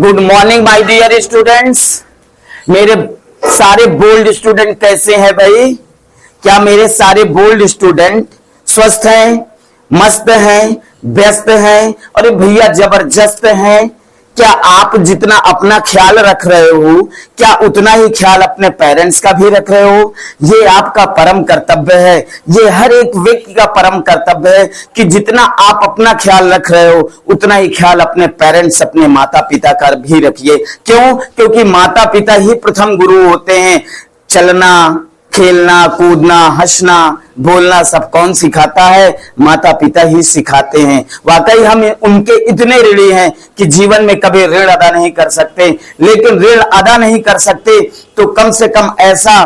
Good morning my dear students. मेरे सारे bold student कैसे हैं भाई? क्या मेरे सारे बोल्ड स्टूडेंट स्वस्थ हैं, मस्त हैं, व्यस्त हैं? अरे भैया जबरदस्त हैं। क्या आप जितना अपना ख्याल रख रहे हो, क्या उतना ही ख्याल अपने पेरेंट्स का भी रख रहे हो? ये आपका परम कर्तव्य है। ये हर एक व्यक्ति का परम कर्तव्य है कि जितना आप अपना ख्याल रख रहे हो उतना ही ख्याल अपने पेरेंट्स, अपने माता पिता का भी रखिए। क्यों? क्योंकि माता पिता ही प्रथम गुरु होते हैं। चलना, खेलना, कूदना, हंसना, बोलना सब कौन सिखाता है? माता पिता ही सिखाते हैं। वाकई हम उनके इतने ऋणी हैं कि जीवन में कभी ऋण अदा नहीं कर सकते। लेकिन ऋण अदा नहीं कर सकते तो कम से कम ऐसा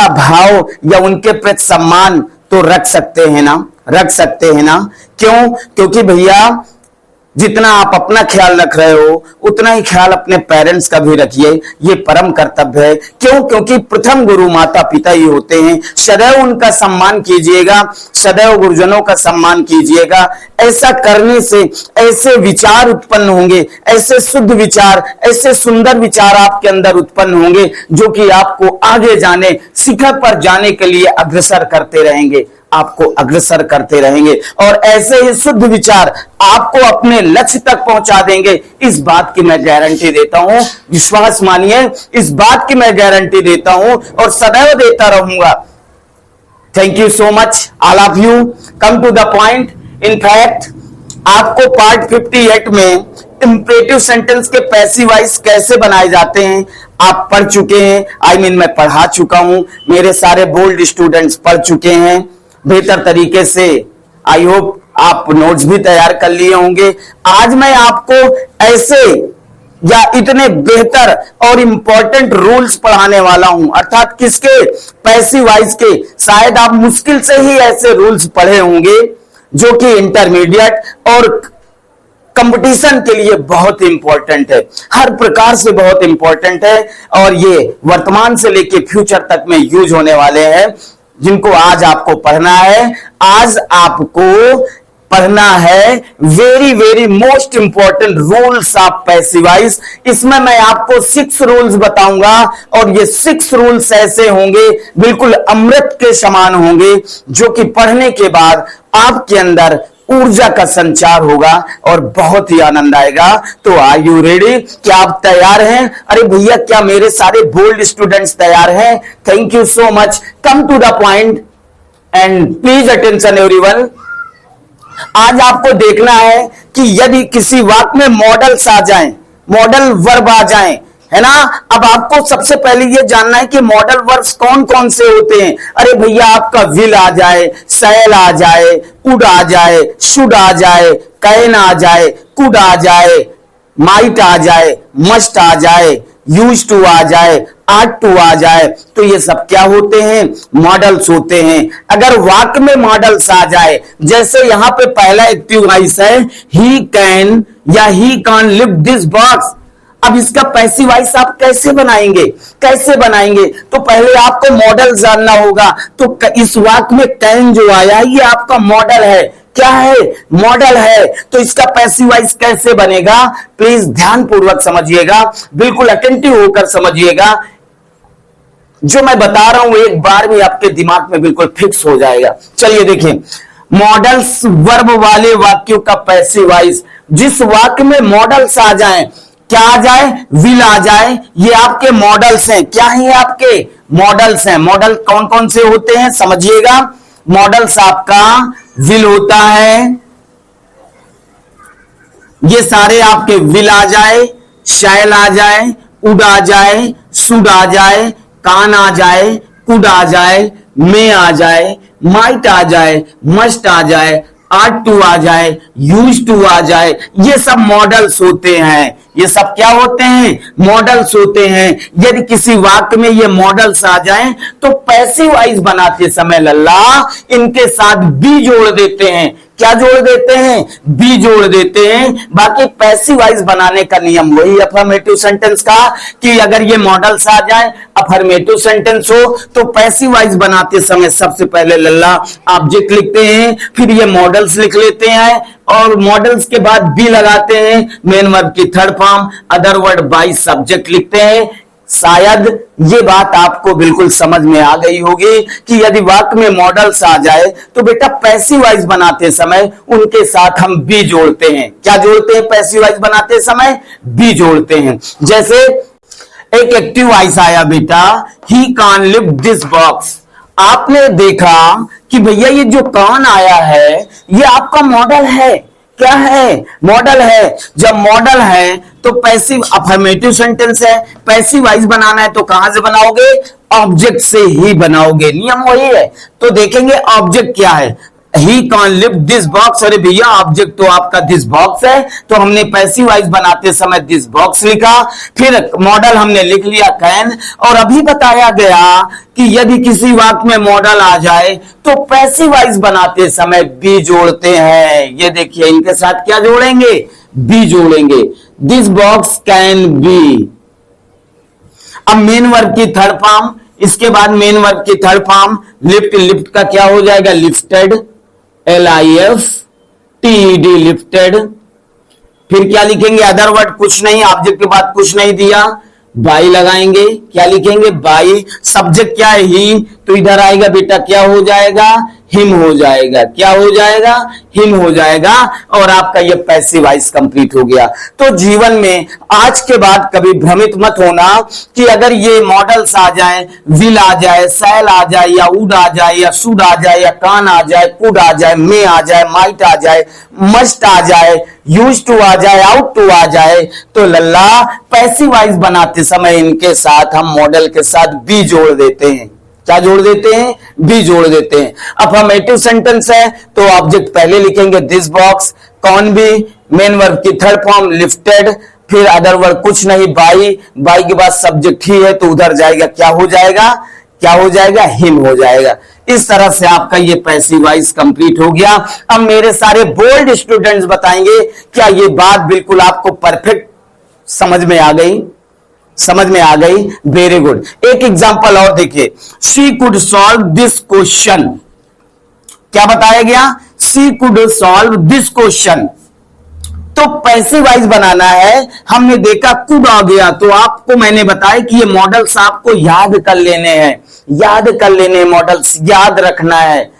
भाव या उनके प्रति सम्मान तो रख सकते हैं ना, रख सकते हैं ना। क्यों? क्योंकि भैया जितना आप अपना ख्याल रख रहे हो उतना ही ख्याल अपने पेरेंट्स का भी रखिए। ये परम कर्तव्य है। क्यों? क्योंकि प्रथम गुरु माता पिता ही होते हैं। सदैव उनका सम्मान कीजिएगा, सदैव गुरुजनों का सम्मान कीजिएगा। ऐसा करने से ऐसे विचार उत्पन्न होंगे, ऐसे शुद्ध विचार, ऐसे सुंदर विचार आपके अंदर उत्पन्न होंगे जो कि आपको आगे जाने, शिखर पर जाने के लिए अग्रसर करते रहेंगे, आपको अग्रसर करते रहेंगे। और ऐसे ही शुद्ध विचार आपको अपने लक्ष्य तक पहुंचा देंगे। इस बात की मैं गारंटी देता हूं। विश्वास मानिए, इस बात की मैं गारंटी देता हूं और सदैव देता रहूंगा। Thank you so much all of you. Come to the point. In fact आपको पार्ट 58 में इंपरेटिव सेंटेंस के पैसिव वॉइस कैसे बनाए जाते हैं आप पढ़ चुके हैं। मैं पढ़ा चुका हूं। मेरे सारे बोल्ड स्टूडेंट्स पढ़ चुके हैं बेहतर तरीके से। आई होप आप नोट्स भी तैयार कर लिए होंगे। आज मैं आपको ऐसे या इतने बेहतर और इंपॉर्टेंट रूल्स पढ़ाने वाला हूं, अर्थात किसके? पैसिव वॉइस के। शायद आप मुश्किल से ही ऐसे रूल्स पढ़े होंगे जो कि इंटरमीडिएट और कंपटीशन के लिए बहुत इंपॉर्टेंट है, हर प्रकार से बहुत इंपॉर्टेंट है। और ये वर्तमान से लेके फ्यूचर तक में यूज होने वाले हैं, जिनको आज आपको पढ़ना है। आज आपको पढ़ना है very very most important rules of passive voice. इसमें मैं आपको 6 रूल्स बताऊंगा और ये 6 रूल्स ऐसे होंगे, बिल्कुल अमृत के समान होंगे, जो कि पढ़ने के बाद आपके अंदर ऊर्जा का संचार होगा और बहुत ही आनंद आएगा। तो आर यू रेडी? क्या आप तैयार हैं? अरे भैया क्या मेरे सारे बोल्ड स्टूडेंट्स तैयार हैं? Thank you so much. Come to the point and please attention everyone. आज आपको देखना है कि यदि किसी वाक्य में मॉडल्स आ जाएं, मॉडल वर्ब आ जाएं, है ना। अब आपको सबसे पहले ये जानना है कि मॉडल वर्ब्स कौन कौन से होते हैं। अरे भैया आपका विल आ जाए, शैल आ जाए, वुड आ जाए, शुड आ जाए, कैन आ जाए, कुड आ जाए, माइट आ जाए, मस्ट आ जाए, यूज्ड टू आ जाए, आट टू आ जाए, तो ये सब क्या होते हैं? मॉडल्स होते हैं। अगर वाक्य में मॉडल्स आ जाए, जैसे यहां पे पहला एक्टिव वॉइस है ही कैन या he can lift this box. अब इसका पैसिव वॉइस आप कैसे बनाएंगे? कैसे बनाएंगे? तो पहले आपको मॉडल जानना होगा। तो इस वाक्य में कैन जो आया ये आपका मॉडल है। क्या है? मॉडल है। तो इसका पैसिव वॉइस कैसे बनेगा? प्लीज ध्यान पूर्वक समझिएगा, बिल्कुल अटेंटिव होकर समझिएगा। जो मैं बता रहा हूं एक बार में आपके दिमाग में बिल्कुल फिक्स हो जाएगा। चलिए देखिए, मॉडल्स वर्ब वाले वाक्यों का पैसिव वॉइस, जिस वाक्य में मॉडल्स आ जाएं, क्या आ जाए? विल आ जाए, ये आपके मॉडल्स हैं। क्या है? आपके मॉडल्स हैं। मॉडल कौन कौन से होते हैं समझिएगा। मॉडल्स आपका विल होता है, ये सारे आपके विल आ जाए, शैल आ जाए, वुड आ जाए, शुड आ जाए, कान आ जाए, कुड आ जाए, मे आ जाए, माइट आ जाए, मस्ट आ जाए, आट टू आ जाए, यूज टू आ जाए। ये सब मॉडल्स होते हैं। ये सब क्या होते हैं? मॉडल्स होते हैं। यदि किसी वाक्य में ये मॉडल्स आ जाएं तो पैसिव वॉइस बनाते समय लल्ला इनके साथ बी जोड़ देते हैं। क्या जोड़ देते हैं, बी जोड़ देते हैं। बाकी पैसिव वॉइस बनाने का नियम वही अफर्मेटिव सेंटेंस का कि अगर ये मॉडल्स आ जाए, अफर्मेटिव सेंटेंस हो, तो पैसिव वॉइस बनाते समय सबसे पहले लल्ला ऑब्जेक्ट लिखते हैं, फिर ये मॉडल्स लिख लेते हैं और मॉडल्स के बाद बी लगाते हैं, मेन वर्ब की third form, other word by subject लिखते हैं। शायद ये बात आपको बिल्कुल समझ में आ गई होगी कि यदि वाक्य में मॉडल्स आ जाए तो बेटा पैसिव वॉइस बनाते समय उनके साथ हम बी जोड़ते हैं। क्या जोड़ते हैं पैसिव वॉइस बनाते समय, बी जोड़ते हैं। जैसे एक एक्टिव वॉइस आया बेटा, ही कान लिफ्ट दिस बॉक्स। आपने देखा कि भैया ये जो कान आया है ये आपका मॉडल है, क्या है, मॉडल है। जब मॉडल है तो पैसिव अफर्मेटिव सेंटेंस है, पैसिव वॉइस बनाना है तो कहां से बनाओगे, ऑब्जेक्ट से ही बनाओगे, नियम वही है। तो देखेंगे ऑब्जेक्ट क्या है, ही कान लिफ्ट दिस बॉक्स। अरे भैया ऑब्जेक्ट तो आपका दिस बॉक्स है, तो हमने पैसिव वॉइस बनाते समय दिस बॉक्स लिखा, फिर मॉडल हमने लिख लिया कैन। और अभी बताया गया कि यदि किसी वाक्य में मॉडल आ जाए तो पैसिव वॉइस बनाते समय बी जोड़ते हैं। ये देखिए इनके साथ क्या जोड़ेंगे, बी जोड़ेंगे, दिस बॉक्स कैन बी। अब मेन वर्ब की थर्ड फॉर्म, इसके बाद मेन वर्ब की थर्ड फॉर्म लिफ्ट, लिफ्ट का क्या हो जाएगा, लिफ्टेड, LIFTED लिफ्टेड। फिर क्या लिखेंगे, अदर वर्ड कुछ नहीं, ऑब्जेक्ट के बाद कुछ नहीं दिया, बाई लगाएंगे, क्या लिखेंगे, बाई। सब्जेक्ट क्या है, ही, तो इधर आएगा बेटा क्या हो जाएगा, हिम हो जाएगा, क्या हो जाएगा, हिम हो जाएगा। और आपका ये पैसिव वॉइस कंप्लीट हो गया। तो जीवन में आज के बाद कभी भ्रमित मत होना कि अगर ये मॉडल्स आ जाए, विल आ जाए, सैल आ जाए, या वुड आ जाए, या शुड आ जाए, या कान आ जाए, कुड आ जाए, मे आ जाए, माइट आ जाए, मस्ट आ जाए, यूज टू आ जाए, आउट टू आ जाए, तो लल्ला पैसिव वॉइस बनाते समय इनके साथ हम मॉडल के साथ बी जोड़ देते हैं। क्या जोड़ देते हैं, बी जोड़ देते हैं। अफर्मेटिव सेंटेंस है तो ऑब्जेक्ट पहले लिखेंगे दिस बॉक्स, कौन बी, मेन वर्ब की थर्ड फॉर्म लिफ्टेड, फिर अदर वर्ब कुछ नहीं, बाई, बाई के बाद सब्जेक्ट ही है तो उधर जाएगा, क्या हो जाएगा, क्या हो जाएगा, हिम हो जाएगा। इस तरह से आपका ये पैसिव वॉइस कंप्लीट हो गया। अब मेरे सारे बोल्ड स्टूडेंट्स बताएंगे क्या ये बात बिल्कुल आपको परफेक्ट समझ में आ गई, समझ में आ गई, वेरी गुड। एक एग्जांपल और देखिए, she could solve this question. क्या बताया गया, she could solve this question. तो पैसिव वॉइस बनाना है, हमने देखा कुड आ गया, तो आपको मैंने बताया कि ये मॉडल्स आपको याद कर लेने हैं, याद कर लेने, मॉडल्स याद रखना है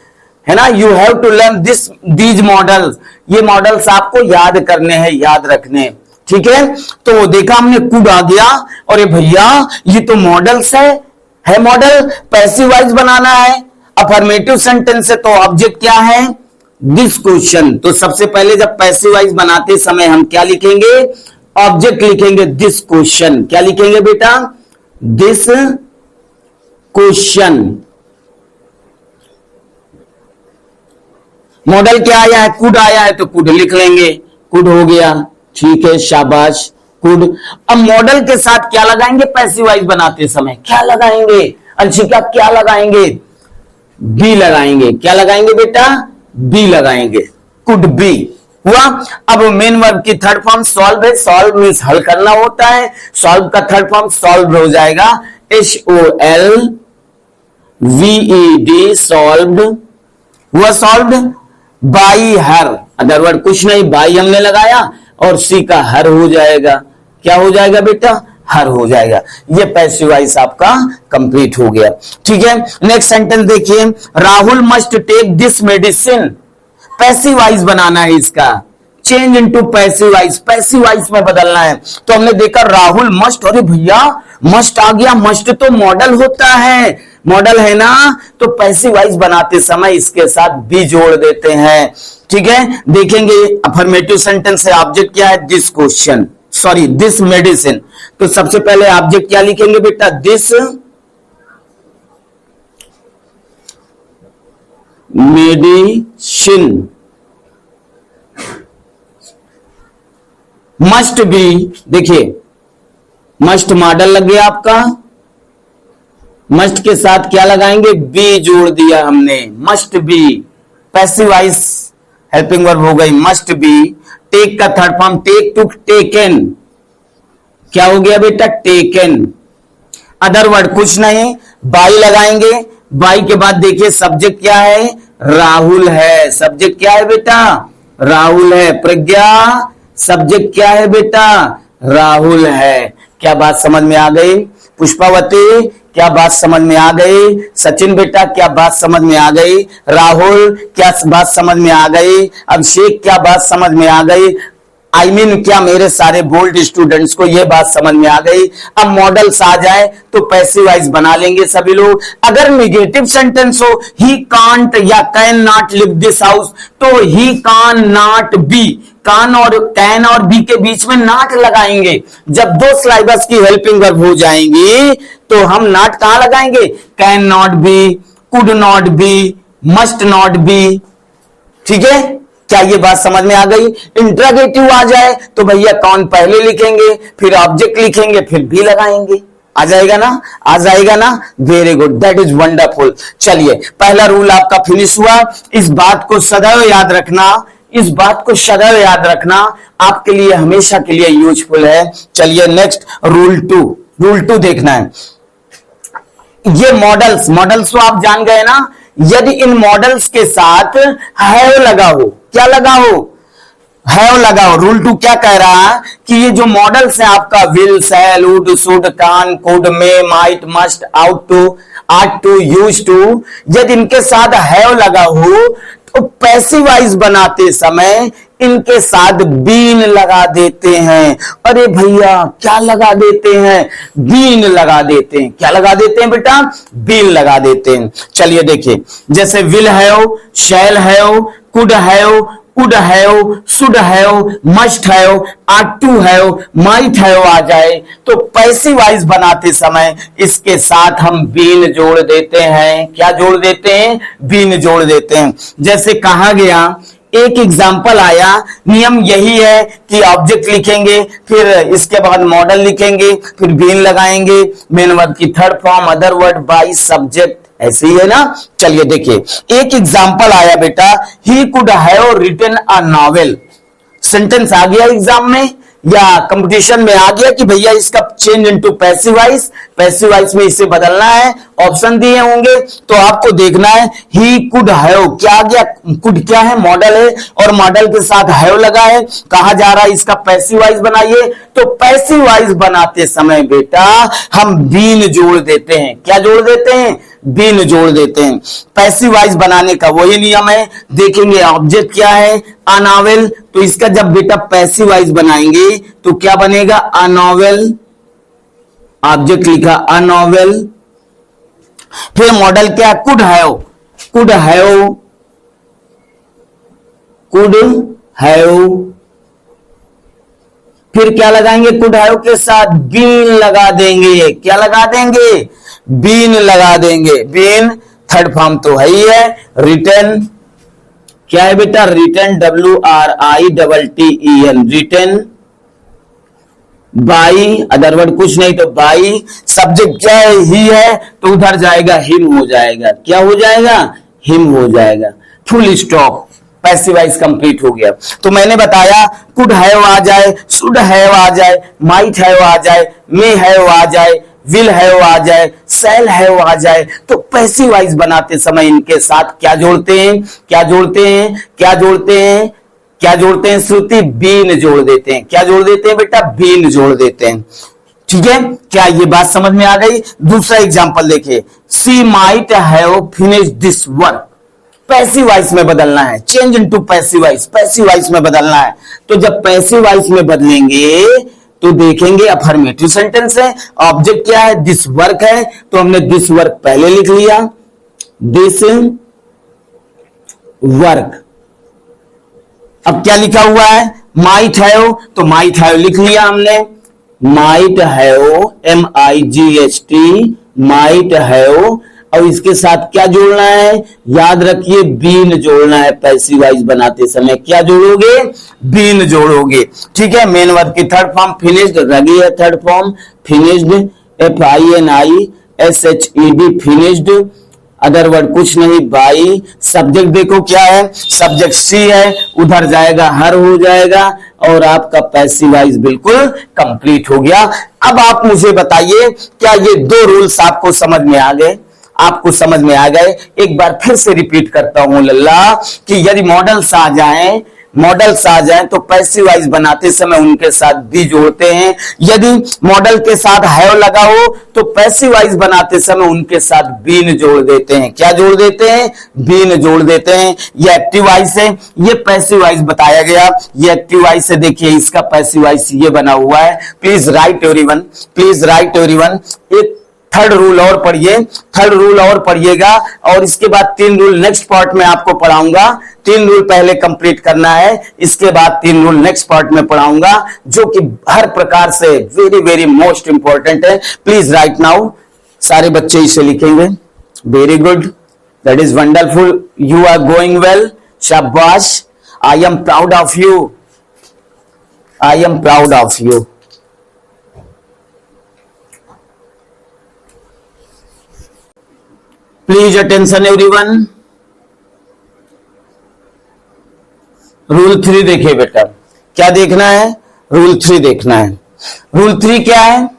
ना। You have to learn these modals, ये मॉडल्स आपको याद करने हैं, याद रखने, ठीक है। तो देखा हमने कुड आ गया, और ये भैया ये तो मॉडल्स है मॉडल, पैसिव वॉइस बनाना है, अफर्मेटिव सेंटेंस है तो ऑब्जेक्ट क्या है, दिस क्वेश्चन। तो सबसे पहले जब पैसिव वॉइस बनाते समय हम क्या लिखेंगे, ऑब्जेक्ट लिखेंगे दिस क्वेश्चन। क्या लिखेंगे बेटा, दिस क्वेश्चन। मॉडल क्या आया है, कुड आया है तो कुड लिख लेंगे, कुड हो गया, ठीक है, शाबाश, कुड। अब मॉडल के साथ क्या लगाएंगे पैसिव वॉइस बनाते समय, क्या लगाएंगे अंशिका, क्या लगाएंगे, बी लगाएंगे। क्या लगाएंगे बेटा, बी लगाएंगे, कुड बी हुआ। अब मेन वर्ब की थर्ड फॉर्म सॉल्व है, सॉल्व मीन्स हल करना होता है, सॉल्व का थर्ड फॉर्म सॉल्व हो जाएगा, SOLVED, सॉल्व्ड हुआ, solved by her, other word कुछ नहीं, बाई हमने लगाया और सी का हर हो जाएगा, क्या हो जाएगा बेटा, हर हो जाएगा। ये पैसिव वॉइस आपका कंप्लीट हो गया, ठीक है। नेक्स्ट सेंटेंस देखिए, Rahul must take this medicine. Passive voice बनाना है इसका, change into passive voice, passive voice में बदलना है। तो हमने देखा राहुल मस्ट, अरे भैया मस्ट आ गया, मस्ट तो मॉडल होता है, मॉडल है ना, तो पैसिव वॉइस बनाते समय इसके साथ बी जोड़ देते हैं, ठीक है। देखेंगे अफर्मेटिव सेंटेंस है, ऑब्जेक्ट क्या है, this question, sorry this medicine. तो सबसे पहले ऑब्जेक्ट क्या लिखेंगे बेटा, दिस मेडिसिन। मस्ट बी, देखिए मस्ट मॉडल लग गया आपका, मस्ट के साथ क्या लगाएंगे, बी जोड़ दिया हमने, must be. Passive voice helping verb हो गई मस्ट बी, टेक का third form take, to taken, क्या हो गया बेटा टेकन। अदर वर्ड कुछ नहीं, बाई लगाएंगे, बाई के बाद देखिए सब्जेक्ट क्या है, राहुल है, सब्जेक्ट क्या है बेटा, राहुल है। प्रज्ञा, सब्जेक्ट क्या है बेटा, राहुल है। क्या बात समझ में आ गई। पुष्पावती, क्या बात समझ में आ गई। सचिन बेटा, क्या बात समझ में आ गई। राहुल, क्या बात समझ में आ गई। अभिषेक, क्या बात समझ में आ गई। I mean, क्या मेरे सारे बोल्ड स्टूडेंट्स को यह बात समझ में आ गई। अब मॉडल्स आ जाए तो पैसिव वॉइस बना लेंगे सभी लोग। अगर निगेटिव सेंटेंस हो, ही कांट या can not live this house, तो ही कान नॉट बी, कान और कैन और बी के बीच में नॉट लगाएंगे। जब दो सिलेबस की हेल्पिंग वर्ब हो जाएंगी तो हम नॉट कहां लगाएंगे, can not be, could not be, must not be. ठीक है, क्या ये बात समझ में आ गई। इंट्रोगेटिव आ जाए तो भैया कौन पहले लिखेंगे, फिर ऑब्जेक्ट लिखेंगे, फिर भी लगाएंगे। आ जाएगा ना, आ जाएगा ना। Very good, that is wonderful. चलिए, पहला रूल आपका फिनिश हुआ। इस बात को सदैव याद रखना, इस बात को सदैव याद रखना, आपके लिए हमेशा के लिए यूजफुल है। चलिए नेक्स्ट रूल 2, रूल 2 देखना है। ये मॉडल्स तो आप जान गए ना। यदि इन मॉडल्स के साथ हैव लगा हो, क्या लगा हो, हैव लगा हो। रूल 2 क्या कह रहा है कि ये जो मॉडल्स है आपका will, shall, would, should, can, could, may, might, must, ought to, ought to, used to, यदि इनके साथ हैव लगा हो तो पैसिव वॉइस बनाते समय इनके साथ बीन लगा देते हैं। अरे भैया क्या लगा देते हैं, बीन लगा देते हैं। क्या लगा देते हैं बेटा, बीन लगा देते हैं। चलिए देखिए, जैसे will have, shall have, could have, would have, should have, must have, ought to have, might have आ जाए तो पैसिव वॉइस बनाते समय इसके साथ हम बीन जोड़ देते हैं। क्या जोड़ देते हैं, बीन जोड़ देते हैं। जैसे कहा गया, एक एग्जाम्पल आया, नियम यही है कि ऑब्जेक्ट लिखेंगे, फिर इसके बाद मॉडल लिखेंगे, फिर बीन लगाएंगे, मेन वर्ब की third form, other word by subject, ऐसे ही है ना। चलिए देखिए, एक एग्जाम्पल आया बेटा, he could have written a novel. Sentence आ गया एग्जाम में या कंपटीशन में आ गया कि भैया इसका change into passive voice, passive voice में इसे बदलना है। ऑप्शन दिए होंगे तो आपको देखना है। ही कुड हैव, क्या आ गया, कुड क्या है, मॉडल है और मॉडल के साथ हैव लगा है। कहा जा रहा है इसका पैसिव वॉइस बनाइए, तो पैसिव वॉइस बनाते समय बेटा हम बीन जोड़ देते हैं। क्या जोड़ देते हैं, बीन जोड़ देते हैं। पैसिव वॉइस बनाने का वही नियम है। देखेंगे ऑब्जेक्ट क्या है, अ नॉवेल, तो इसका जब बेटा पैसिव वॉइस बनाएंगे तो क्या बनेगा, अ नॉवेल, ऑब्जेक्ट लिखा अ नॉवेल। फिर मॉडल क्या, could have, could have, could have, फिर क्या लगाएंगे, कुड हैव के साथ बीन लगा देंगे। क्या लगा देंगे, बीन लगा देंगे। बीन थर्ड फॉर्म तो है ही है। रिटन क्या है बेटा, written, WRITTEN, written by, other word कुछ नहीं तो बाई। सब्जेक्ट क्या है, ही है, तो उधर जाएगा हिम हो जाएगा। क्या हो जाएगा, हिम हो जाएगा। Full stop, passive voice complete हो गया। तो मैंने बताया कुड हैव आ जाए, शुड हैव आ जाए, माइट हैव आ जाए, मे हैव आ जाए, विल हैव आ जाए, शैल हैव आ जाए, तो पैसिव वॉइस बनाते समय इनके साथ क्या जोड़ते हैं, क्या जोड़ते हैं, क्या जोड़ते हैं, क्या जोड़ते हैं श्रुति, बीन जोड़ देते हैं। क्या जोड़ देते हैं बेटा, बीन जोड़ देते हैं। ठीक है, क्या ये बात समझ में आ गई। दूसरा एग्जांपल देखिए, she might have finish this work. Passive voice में बदलना है, change into passive voice, passive voice में बदलना है। तो जब पैसिव वॉइस में बदलेंगे तो देखेंगे अफर्मेटिव सेंटेंस है, ऑब्जेक्ट क्या है, दिस वर्क है, तो हमने दिस वर्क पहले लिख लिया, दिस वर्क। अब क्या लिखा हुआ है, माइट हैव, तो माइट हैव लिख लिया हमने, might have, MIGHT, might have. और इसके साथ क्या जोड़ना है, याद रखिए बीन जोड़ना है। पैसिव वॉइस बनाते समय क्या जोड़ोगे, बीन जोड़ोगे। ठीक है, मेन वर्ब की थर्ड फॉर्म फिनिश्ड, लगी है third form, finished, FINISHED, finished. Other word कुछ नहीं भाई। सब्जेक्ट देखो क्या है, सब्जेक्ट सी है, उधर जाएगा हर हो जाएगा और आपका पैसिव वॉइस बिल्कुल कंप्लीट हो गया। अब आप मुझे बताइए क्या ये दो रूल्स आपको समझ में आ गए? आपको समझ में आ गए? एक बार फिर से रिपीट करता हूं लल्ला कि यदि मॉडल्स आ जाएं तो पैसिव वॉइस बनाते समय उनके साथ बी जोड़ते हैं। यदि मॉडल के साथ हैव लगा हो तो पैसिव वॉइस बनाते समय उनके साथ बीन जोड़ देते हैं। क्या जोड़ देते हैं? बीन जोड़ देते हैं। ये एक्टिव वॉइस है, ये पैसिव वॉइस बताया गया। ये एक्टिव वॉइस है, देखिए इसका पैसिव वॉइस ये बना हुआ है। Please right everyone, please right everyone. एक थर्ड रूल और पढ़िए, थर्ड रूल और पढ़िएगा और इसके बाद 3 रूल नेक्स्ट पार्ट में आपको पढ़ाऊंगा। 3 रूल पहले कंप्लीट करना है, इसके बाद 3 रूल नेक्स्ट पार्ट में पढ़ाऊंगा जो कि हर प्रकार से वेरी वेरी मोस्ट इंपॉर्टेंट है। प्लीज राइट नाउ, सारे बच्चे इसे लिखेंगे। Very good, that is wonderful, you are going well, शाबाश। I am proud of you, I am proud of you. Please attention everyone. Rule 3 देखिए बेटा, क्या देखना है? रूल 3 देखना है। रूल 3 क्या है?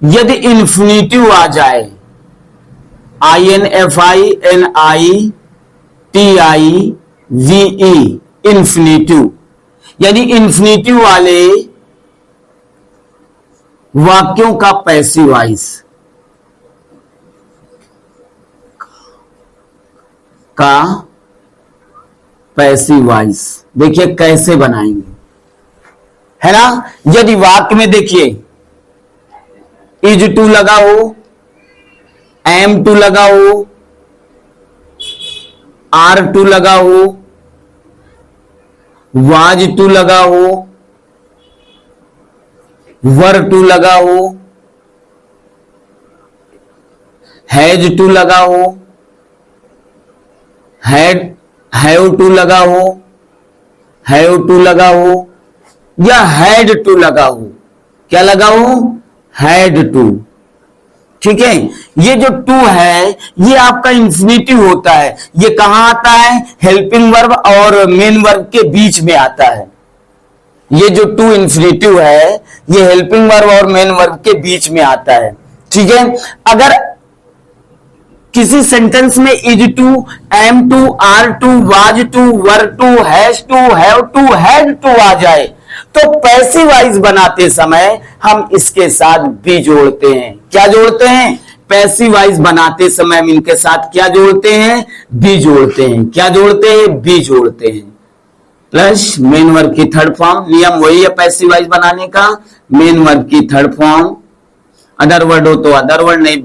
यदि इन्फिनिटिव आ जाए, INFINITIVE, इन्फिनिटिव, यदि इन्फिनिटिव वाले वाक्यों का पैसिव वॉइस का पैसिव वॉइस देखिए कैसे बनाएंगे, है ना। यदि वाक्य में देखिए इज टू लगा हो, एम टू लगा हो, आर टू लगा हो, वाज टू लगा हो, वर टू लगा हो, हैज टू लगा हो, हैव टू लगा हो, हैव टू लगा हो या हैड टू लगा हो। क्या लगा हो? Had to. ठीक है, ये जो टू है ये आपका इंफिनिटिव होता है। ये कहां आता है? हेल्पिंग वर्ब और मेन वर्ब के बीच में आता है। ये जो टू इंफिनिटिव है ये हेल्पिंग वर्ब और मेन वर्ब के बीच में आता है। ठीक है, अगर किसी सेंटेंस में is to, am to, are to, was to, were to, has to, have to, had to आ जाए तो पैसिव वॉइस बनाते समय हम इसके साथ बी जोड़ते हैं। क्या जोड़ते हैं? पैसिव वॉइस बनाते समय हम इनके साथ क्या जोड़ते हैं? बी जोड़ते हैं। क्या जोड़ते हैं? बी जोड़ते हैं। प्लस मेन वर्ब की थर्ड फॉर्म, नियम वही है पैसिव वॉइस बनाने का, मेन वर्ब की थर्ड फॉर्म। अदर वर्ड हो तो अदर वर्ड, नहीं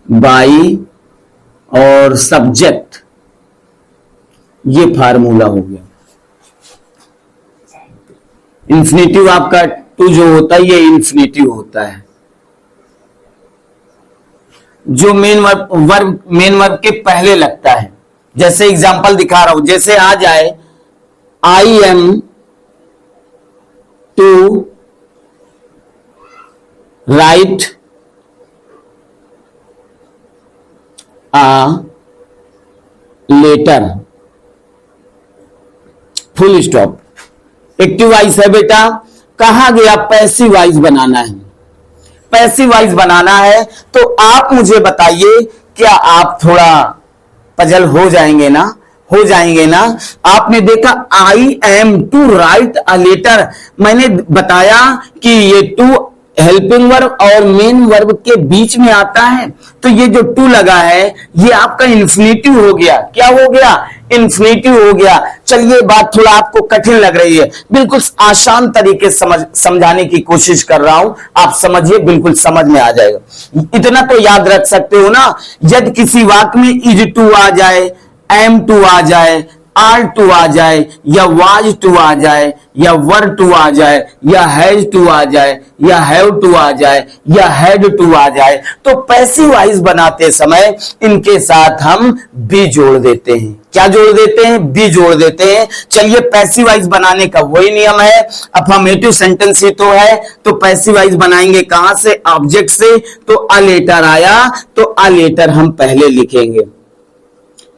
बाई और सब्जेक्ट, ये फार्मूला हो गया। इंफिनिटिव आपका टू जो होता है ये इंफिनिटिव होता है, जो मेन वर्ब के पहले लगता है। जैसे एग्जांपल दिखा रहा हूं, जैसे आ जाए I am to write letter, full stop. Active voice है बेटा, कहां गया? पैसिव वॉइस बनाना है। पैसिव वॉइस बनाना है तो आप मुझे बताइए, क्या आप थोड़ा पजल हो जाएंगे ना? हो जाएंगे ना? आपने देखा I am to write a letter, मैंने बताया कि ये टू हेल्पिंग वर्ब और मेन वर्ब के बीच में आता है, तो ये जो टू लगा है ये आपका इन्फिनिटिव हो गया। क्या हो गया? इन्फिनिटिव हो गया। चलिए, बात थोड़ा आपको कठिन लग रही है, बिल्कुल आसान तरीके समझाने की कोशिश कर रहा हूं, आप समझिए, बिल्कुल समझ में आ जाएगा। इतना तो याद रख सकते हो ना, यदि किसी वाक्य में इज टू आ जाए, एम टू आ जाए, आर टू आ जाए, या वाज टू आ जाए, या वर टू आ जाए, या हैज टू आ जाए, या हैव टू आ जाए, या हैड टू आ जाए, तो पैसिव वॉइस बनाते समय इनके साथ हम बी जोड़ देते हैं। क्या जोड़ देते हैं? बी जोड़ देते हैं। चलिए, पैसिव वॉइस बनाने का वही नियम है, अफर्मेटिव सेंटेंस ही तो है, तो पैसिव वॉइस बनाएंगे कहां से? ऑब्जेक्ट से। तो अ लेटर आया तो अ लेटर हम पहले लिखेंगे,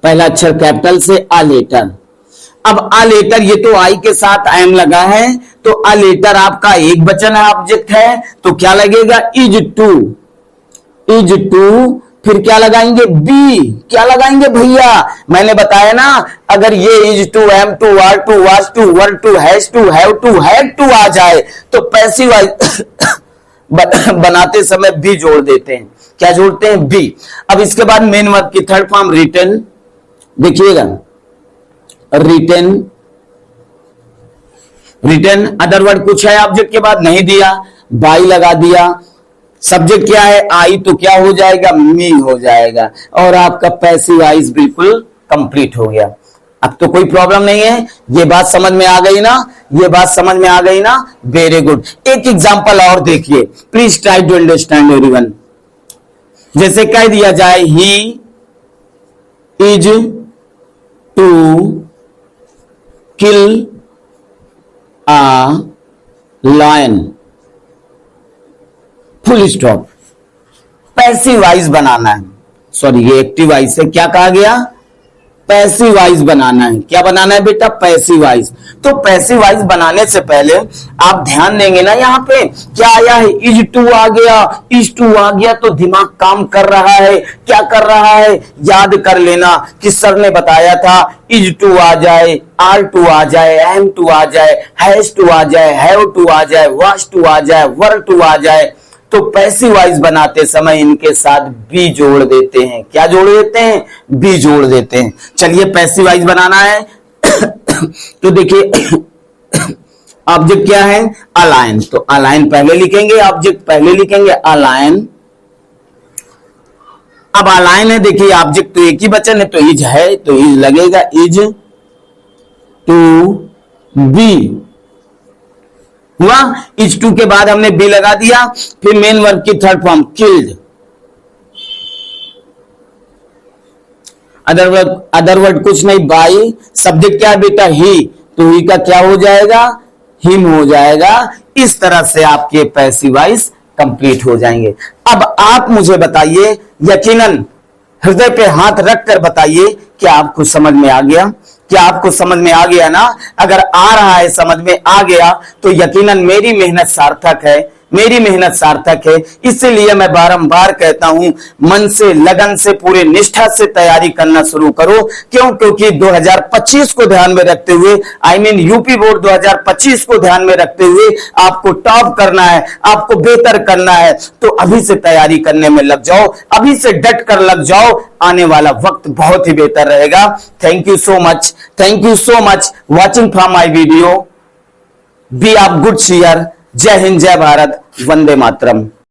पहला अक्षर कैपिटल से अ लेटर। अब अ लेटर, ये तो आई के साथ आई एम लगा है, तो अ लेटर आपका एक वचन है, ऑब्जेक्ट है, तो क्या लगेगा? Is to. इज टू, फिर क्या लगाएंगे? बी। क्या लगाएंगे भैया? मैंने बताया ना, अगर ये is to, am to, are to, was to, were to, has to, have to, had to आ जाए तो पैसिव बनाते समय बी जोड़ देते हैं। क्या जोड़ते हैं? बी। अब इसके बाद मेन वर्ब की थर्ड फॉर्म रिटन, देखिएगा, रिटन। रिटन अदर वर्ड कुछ है ऑब्जेक्ट के बाद? नहीं दिया, बाई लगा दिया। सब्जेक्ट क्या है? आई, तो क्या हो जाएगा? मी हो जाएगा, और आपका पैसिव वॉइस बिल्कुल कंप्लीट हो गया। अब तो कोई प्रॉब्लम नहीं है, ये बात समझ में आ गई ना? ये बात समझ में आ गई ना? Very good. एक एग्जांपल और देखिए, please try to understand everyone. जैसे कह दिया जाए, he is to kill a lion, full stop. Passive voice बनाना है, सॉरी ये एक्टिव वॉइस है, क्या कहा गया? पैसिव वॉइस बनाना है। क्या बनाना है बेटा? Passive voice. तो पैसिव वॉइस बनाने से पहले आप ध्यान देंगे ना, यहाँ पे क्या आया है? इज टू आ गया, इज टू आ गया, तो दिमाग काम कर रहा है। क्या कर रहा है? याद कर लेना कि सर ने बताया था इज टू आ जाए, आर टू आ जाए, एम टू आ जाए, हैज टू आ जाए, हैव टू आ जाए, वाज टू आ जाए, वर टू आ जाए, तो पैसिव वॉइस बनाते समय इनके साथ बी जोड़ देते हैं। क्या जोड़ देते हैं? बी जोड़ देते हैं। चलिए, पैसिव वॉइस बनाना है तो देखिए, ऑब्जेक्ट क्या है? अलायन, तो अलायन पहले लिखेंगे, ऑब्जेक्ट पहले लिखेंगे, अलायन। अब अलायन है, देखिए ऑब्जेक्ट तो एक ही वचन है, तो इज है, तो इज लगेगा, इज टू बी हुआ। इज टू के बाद हमने बी लगा दिया, फिर मेन वर्ब की third form killed. Other word कुछ नहीं, बाई। सब्जेक्ट क्या है बेटा? ही, तो ही का क्या हो जाएगा? हिम हो जाएगा। इस तरह से आपके पैसिव वॉइस कंप्लीट हो जाएंगे। अब आप मुझे बताइए, यकीनन हृदय पे हाथ रखकर बताइए, क्या आपको समझ में आ गया? क्या आपको समझ में आ गया ना? अगर आ रहा है, समझ में आ गया, तो यकीनन मेरी मेहनत सार्थक है, मेरी मेहनत सार्थक है। इसीलिए मैं बारंबार कहता हूं, मन से, लगन से, पूरे निष्ठा से तैयारी करना शुरू करो। क्यों? क्योंकि 2025 को ध्यान में रखते हुए, यूपी बोर्ड 2025 को ध्यान में रखते हुए आपको टॉप करना है, आपको बेहतर करना है, तो अभी से तैयारी करने में लग जाओ, अभी से डट कर लग जाओ। आने वाला वक्त बहुत ही बेहतर रहेगा। Thank you so much, thank you so much watching from my video. Be of good share. जय हिंद, जय भारत, वंदे मातरम।